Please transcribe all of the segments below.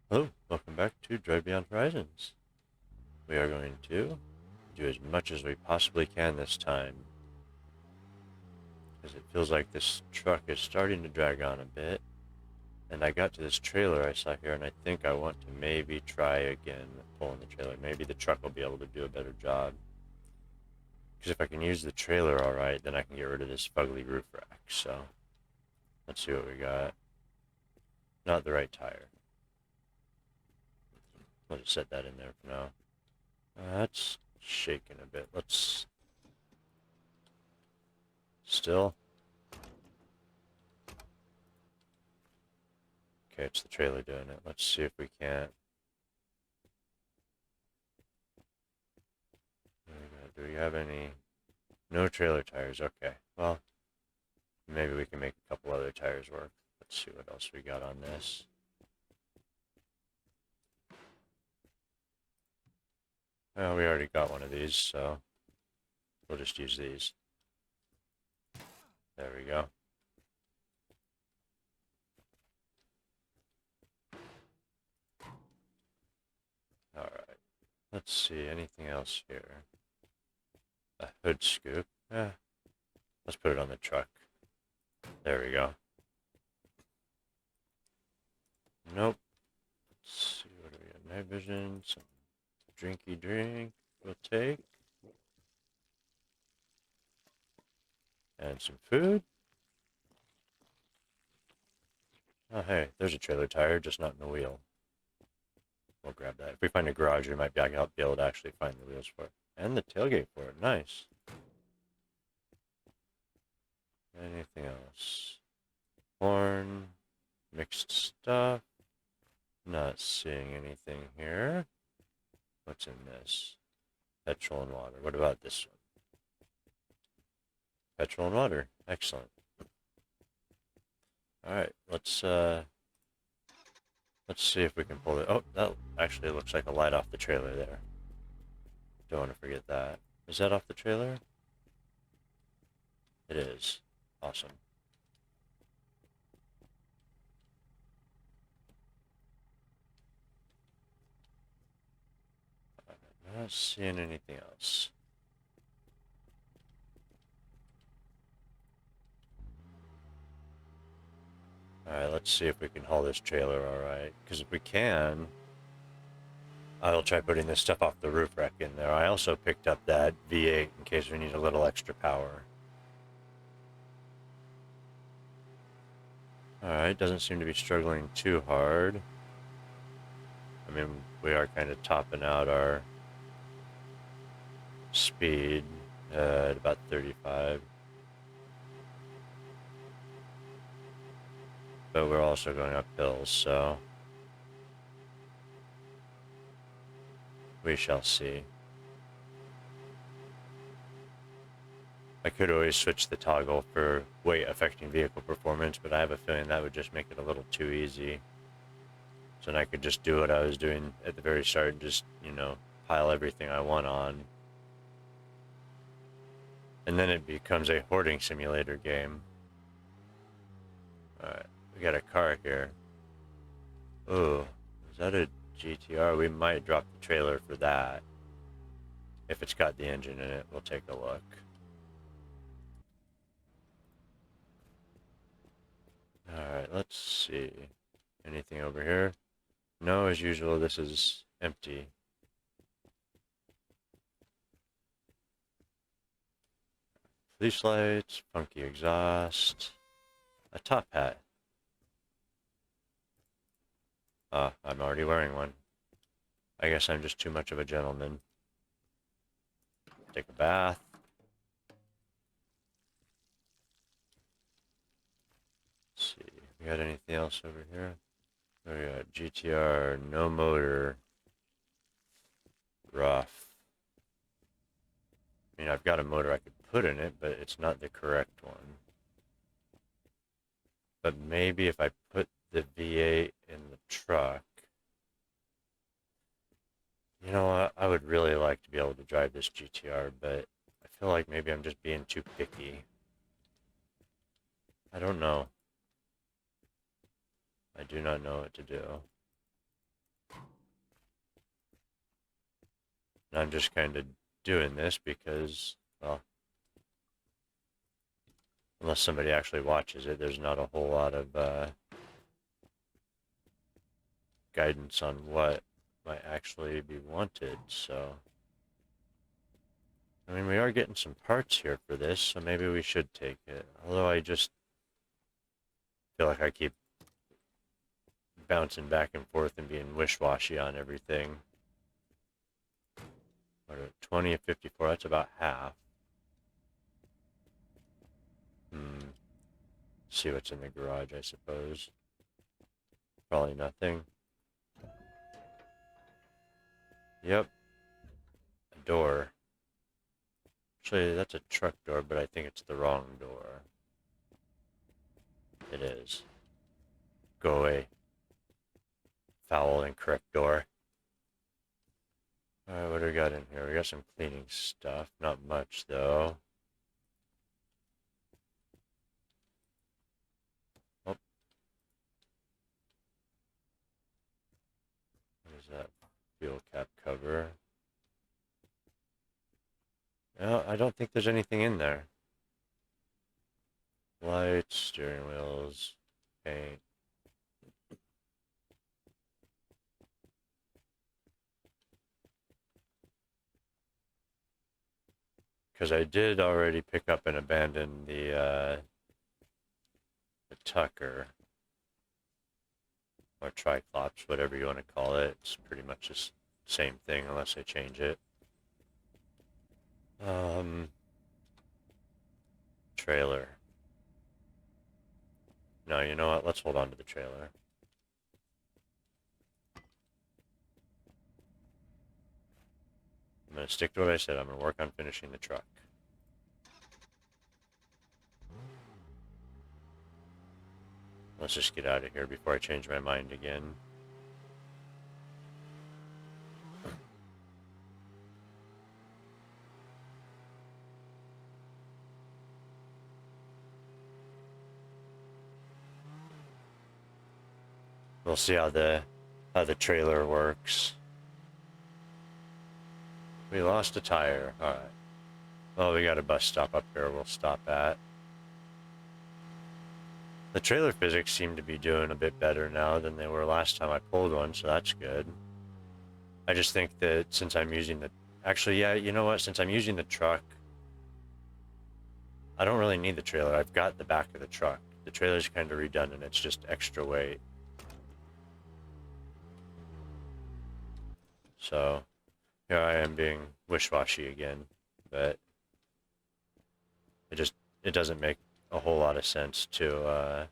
Hello, welcome back to Drive Beyond Horizons. We are going to do as much as we possibly can this time, because it feels like this truck is starting to drag on a bit. And I got to this trailer I saw here, and I think I want to maybe try again with pulling the trailer. Maybe the truck will be able to do a better job. Because if I can use the trailer alright, then I can get rid of this fugly roof rack. So, let's see what we got. Not the right tire. We'll just set that in there for now. That's shaking a bit. Let's still. Okay, it's the trailer doing it. Let's see if we can't. Do we have any? No trailer tires. Okay. Well, maybe we can make a couple other tires work. Let's see what else we got on this. Well, we already got one of these, so we'll just use these. There we go. Alright. Let's see. Anything else here? A hood scoop. Let's put it on the truck. There we go. Nope. Let's see. What do we have? Night vision. Some drinky drink. We'll take. And some food. Oh, hey, there's a trailer tire, just not in the wheel. We'll grab that. If we find a garage, we might be able to actually find the wheels for it. And the tailgate for it. Nice. Anything else? Corn. Mixed stuff. Not seeing anything here. What's in this? Petrol and water. What about this one? Petrol and water. Excellent. Alright, let's see if we can pull it. Oh, that actually looks like a light off the trailer there. Don't want to forget that. Is that off the trailer? It is. Awesome. Not seeing anything else. Alright, let's see if we can haul this trailer alright. Because if we can, I'll try putting this stuff off the roof rack in there. I also picked up that V8 in case we need a little extra power. Alright, doesn't seem to be struggling too hard. I mean, we are kind of topping out our speed at about 35. But we're also going uphill, so we shall see. I could always switch the toggle for weight affecting vehicle performance, but I have a feeling that would just make it a little too easy. So then I could just do what I was doing at the very start and just, pile everything I want on. And then it becomes a hoarding simulator game. Alright, we got a car here. Ooh, is that a GTR? We might drop the trailer for that. If it's got the engine in it, we'll take a look. Alright, let's see. Anything over here? No, as usual, this is empty. Police lights, funky exhaust, a top hat. I'm already wearing one. I guess I'm just too much of a gentleman. Take a bath. Let's see, we got anything else over here? Oh, we got GTR, no motor, rough. I mean, I've got a motor I could put in it, but it's not the correct one. But maybe if I put the V8 in the truck. You know what? I would really like to be able to drive this GTR, but I feel like maybe I'm just being too picky. I don't know. I do not know what to do. And I'm just kind of doing this because, well, unless somebody actually watches it, there's not a whole lot of guidance on what might actually be wanted, so... I mean, we are getting some parts here for this, so maybe we should take it. Although I just feel like I keep bouncing back and forth and being wish-washy on everything. What are 20 of 54? That's about half. See what's in the garage, I suppose. Probably nothing. Yep. A door. Actually, that's a truck door, but I think it's the wrong door. It is. Go away. Foul, incorrect door. Alright, what do we got in here? We got some cleaning stuff. Not much, though. Oh. What is that? Fuel cap cover. No, I don't think there's anything in there. Lights, steering wheels, paint. Because I did already pick up and abandon the Tucker. Or Triclops, whatever you want to call it. It's pretty much the same thing unless I change it. Trailer. No, you know what? Let's hold on to the trailer. I'm going to stick to what I said. I'm going to work on finishing the truck. Let's just get out of here before I change my mind again. We'll see how the trailer works. We lost a tire. Alright. Well, we got a bus stop up here we'll stop at. The trailer physics seem to be doing a bit better now than they were last time I pulled one, so that's good. I just think that since I'm using the... Actually, yeah, you know what? Since I'm using the truck, I don't really need the trailer. I've got the back of the truck. The trailer's kind of redundant. It's just extra weight. So, here I am being wish-washy again, but it doesn't make a whole lot of sense to,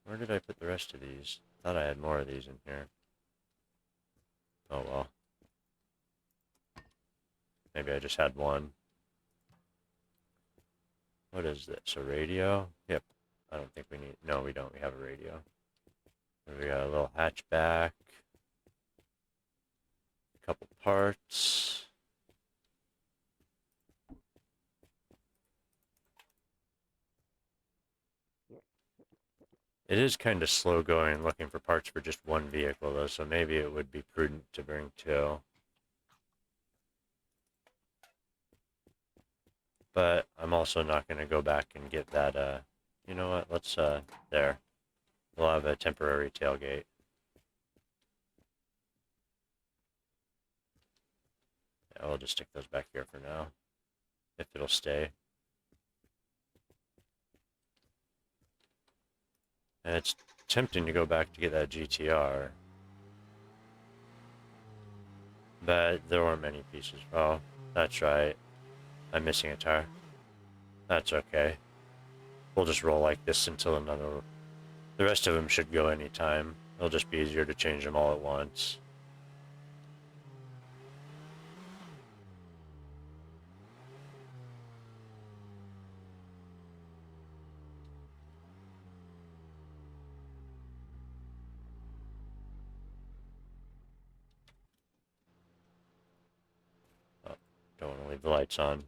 where did I put the rest of these? Thought I had more of these in here. Oh well. Maybe I just had one. What is this? A radio? Yep. I don't think we need... No, we don't. We have a radio. We got a little hatchback. A couple parts. It is kind of slow going looking for parts for just one vehicle though, so maybe it would be prudent to bring two. But I'm also not going to go back and get that, you know what, let's, there. We'll have a temporary tailgate. Yeah, we'll just stick those back here for now, if it'll stay. And it's tempting to go back to get that GTR. But there weren't many pieces. Oh, that's right. I'm missing a tire. That's okay. We'll just roll like this until another... The rest of them should go anytime. It'll just be easier to change them all at once. Oh, don't want to leave the lights on.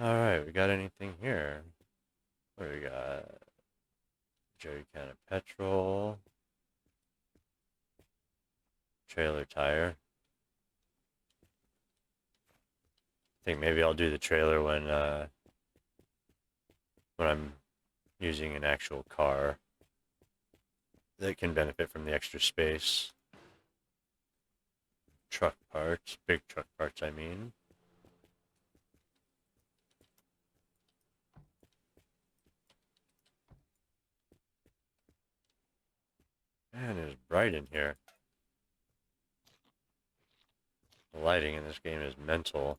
Alright, we got anything here? What do we got? Jerry can of petrol. trailer tire. I think maybe I'll do the trailer when I'm using an actual car that can benefit from the extra space. Truck parts, big truck parts, I mean. Man, it's bright in here. The lighting in this game is mental.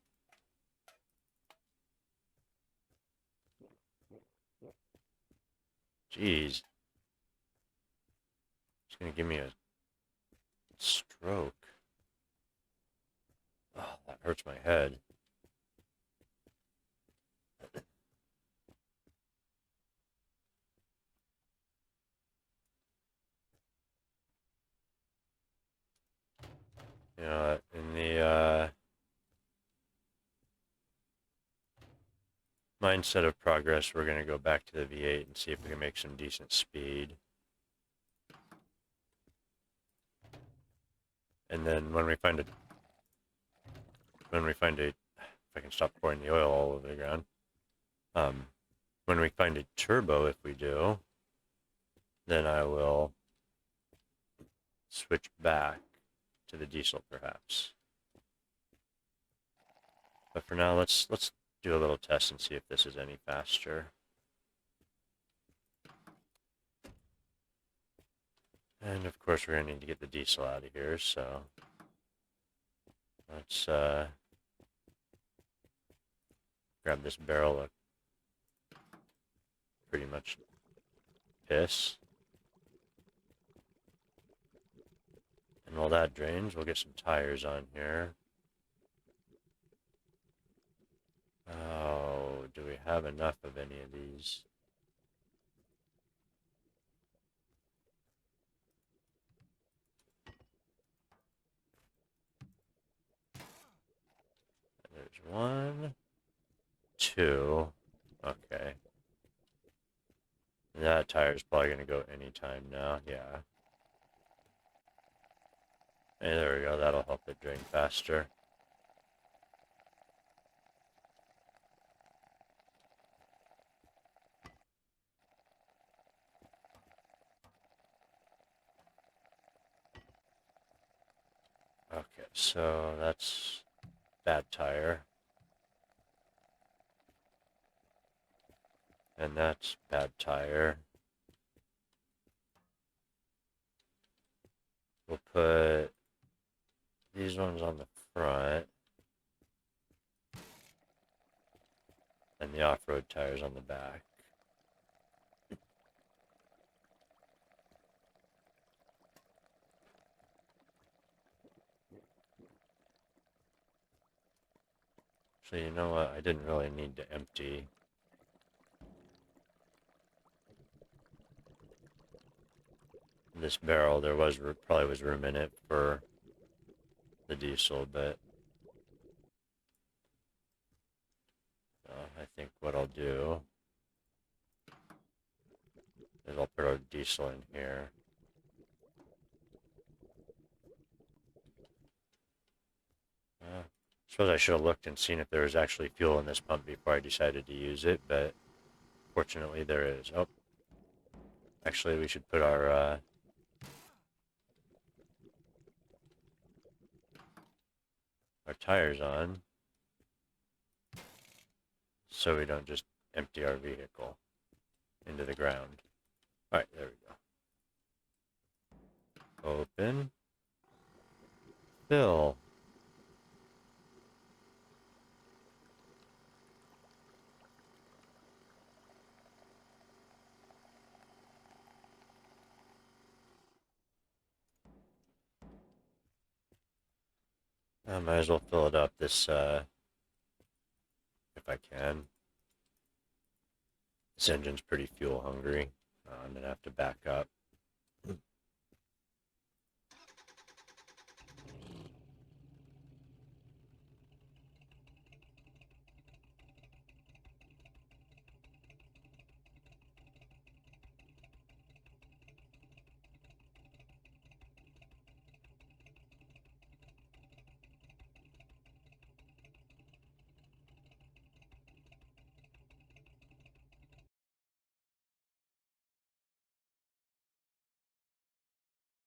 Jeez. It's gonna give me a stroke. Oh, that hurts my head. You know, in the mindset of progress, we're going to go back to the V8 and see if we can make some decent speed. And then when we find a, if I can stop pouring the oil all over the ground. When we find a turbo, if we do, then I will switch back to the diesel, perhaps. But for now, let's do a little test and see if this is any faster. And of course, we're going to need to get the diesel out of here, so let's grab this barrel of pretty much piss. And while that drains, we'll get some tires on here. Oh, do we have enough of any of these? There's 1, 2. Okay. That tire's probably going to go anytime now. Yeah. Hey, there we go. That'll help it drain faster. Okay, so that's bad tire. And that's bad tire. We'll put these ones on the front. And the off-road tires on the back. So you know what? I didn't really need to empty this barrel. There was probably was room in it for the diesel, but I think what I'll do is I'll put our diesel in here. I suppose I should have looked and seen if there was actually fuel in this pump before I decided to use it, but fortunately there is. Oh, actually we should put our tires on so we don't just empty our vehicle into the ground. Alright, there we go. Open. Fill. I might as well fill it up this, if I can. This engine's pretty fuel hungry. I'm gonna have to back up.